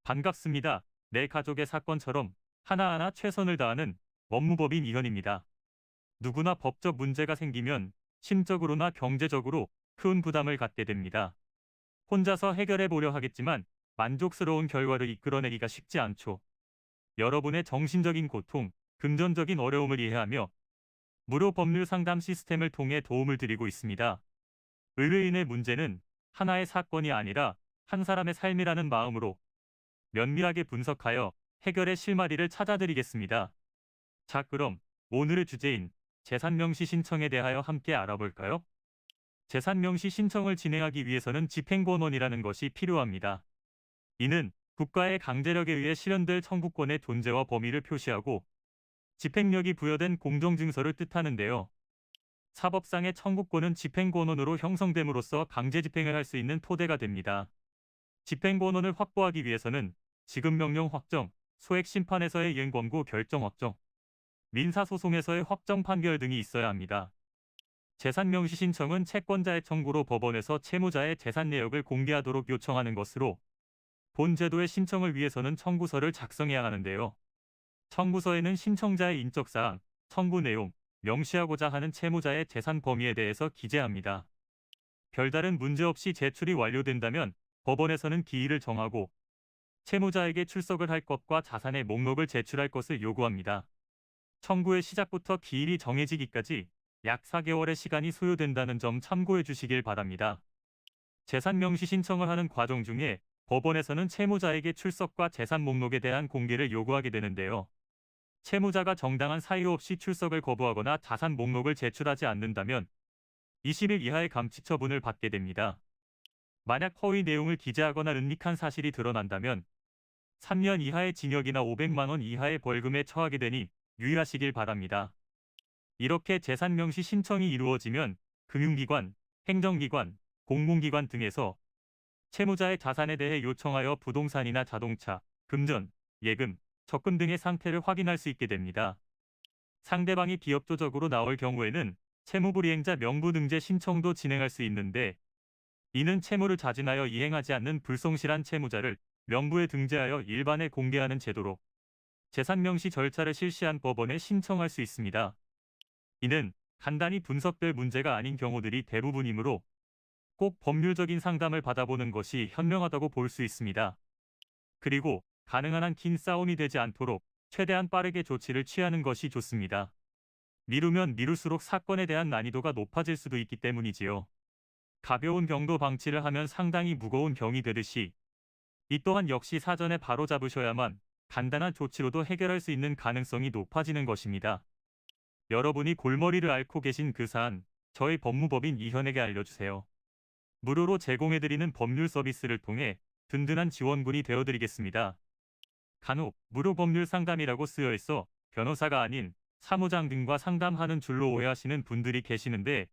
반갑습니다. 내 가족의 사건처럼 하나하나 최선을 다하는 법무법인 이현입니다. 누구나 법적 문제가 생기면 심적으로나 경제적으로 큰 부담을 갖게 됩니다. 혼자서 해결해 보려 하겠지만 만족스러운 결과를 이끌어내기가 쉽지 않죠. 여러분의 정신적인 고통, 금전적인 어려움을 이해하며 무료 법률 상담 시스템을 통해 도움을 드리고 있습니다. 의뢰인의 문제는 하나의 사건이 아니라 한 사람의 삶이라는 마음으로 면밀하게 분석하여 해결의 실마리를 찾아드리겠습니다. 자, 그럼 오늘의 주제인 재산명시 신청에 대하여 함께 알아볼까요? 재산명시 신청을 진행하기 위해서는 집행본원이라는 것이 필요합니다. 이는 국가의 강제력에 의해 실현될 청구권의 존재와 범위를 표시하고 집행력이 부여된 공정증서를 뜻하는데요. 사법상의 청구권은 집행본원으로 형성됨으로써 강제 집행을 할 수 있는 토대가 됩니다. 집행본원을 확보하기 위해서는 지급명령 확정, 소액심판에서의 이행권고 결정 확정, 민사소송에서의 확정 판결 등이 있어야 합니다. 재산명시 신청은 채권자의 청구로 법원에서 채무자의 재산 내역을 공개하도록 요청하는 것으로 본 제도의 신청을 위해서는 청구서를 작성해야 하는데요. 청구서에는 신청자의 인적사항, 청구 내용, 명시하고자 하는 채무자의 재산 범위에 대해서 기재합니다. 별다른 문제 없이 제출이 완료된다면 법원에서는 기일을 정하고 채무자에게 출석을 할 것과 자산의 목록을 제출할 것을 요구합니다. 청구의 시작부터 기일이 정해지기까지 약 4개월의 시간이 소요된다는 점 참고해 주시길 바랍니다. 재산명시 신청을 하는 과정 중에 법원에서는 채무자에게 출석과 재산 목록에 대한 공개를 요구하게 되는데요. 채무자가 정당한 사유 없이 출석을 거부하거나 자산 목록을 제출하지 않는다면 20일 이하의 감치 처분을 받게 됩니다. 만약 허위 내용을 기재하거나 은닉한 사실이 드러난다면 3년 이하의 징역이나 500만 원 이하의 벌금에 처하게 되니 유의하시길 바랍니다. 이렇게 재산명시 신청이 이루어지면 금융기관, 행정기관, 공공기관 등에서 채무자의 자산에 대해 요청하여 부동산이나 자동차, 금전, 예금, 적금 등의 상태를 확인할 수 있게 됩니다. 상대방이 비협조적으로 나올 경우에는 채무불이행자 명부등재 신청도 진행할 수 있는데 이는 채무를 자진하여 이행하지 않는 불성실한 채무자를 명부에 등재하여 일반에 공개하는 제도로 재산명시 절차를 실시한 법원에 신청할 수 있습니다. 이는 간단히 분석될 문제가 아닌 경우들이 대부분이므로 꼭 법률적인 상담을 받아보는 것이 현명하다고 볼 수 있습니다. 그리고 가능한 한 긴 싸움이 되지 않도록 최대한 빠르게 조치를 취하는 것이 좋습니다. 미루면 미룰수록 사건에 대한 난이도가 높아질 수도 있기 때문이지요. 가벼운 병도 방치를 하면 상당히 무거운 병이 되듯이 이 또한 역시 사전에 바로잡으셔야만 간단한 조치로도 해결할 수 있는 가능성이 높아지는 것입니다. 여러분이 골머리를 앓고 계신 그 사안, 저희 법무법인 이현에게 알려주세요. 무료로 제공해드리는 법률 서비스를 통해 든든한 지원군이 되어드리겠습니다. 간혹 무료 법률 상담이라고 쓰여 있어 변호사가 아닌 사무장 등과 상담하는 줄로 오해하시는 분들이 계시는데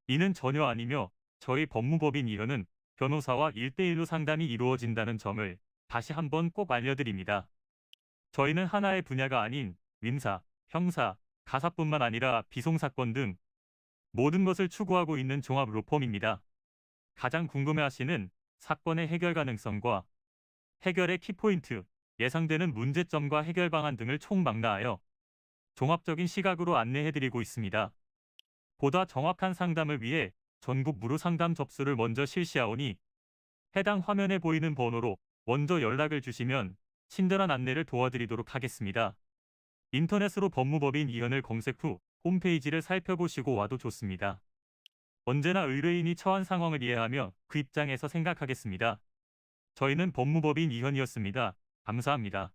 이는 전혀 아니며 저희 법무법인 이현은 변호사와 1대1로 상담이 이루어진다는 점을 다시 한번 꼭 알려드립니다. 저희는 하나의 분야가 아닌 민사, 형사, 가사뿐만 아니라 비송사건 등 모든 것을 추구하고 있는 종합 로펌입니다. 가장 궁금해하시는 사건의 해결 가능성과 해결의 키포인트, 예상되는 문제점과 해결 방안 등을 총망라하여 종합적인 시각으로 안내해드리고 있습니다. 보다 정확한 상담을 위해 전국 무료 상담 접수를 먼저 실시하오니 해당 화면에 보이는 번호로 먼저 연락을 주시면 친절한 안내를 도와드리도록 하겠습니다. 인터넷으로 법무법인 이현을 검색 후 홈페이지를 살펴보시고 와도 좋습니다. 언제나 의뢰인이 처한 상황을 이해하며 그 입장에서 생각하겠습니다. 저희는 법무법인 이현이었습니다. 감사합니다.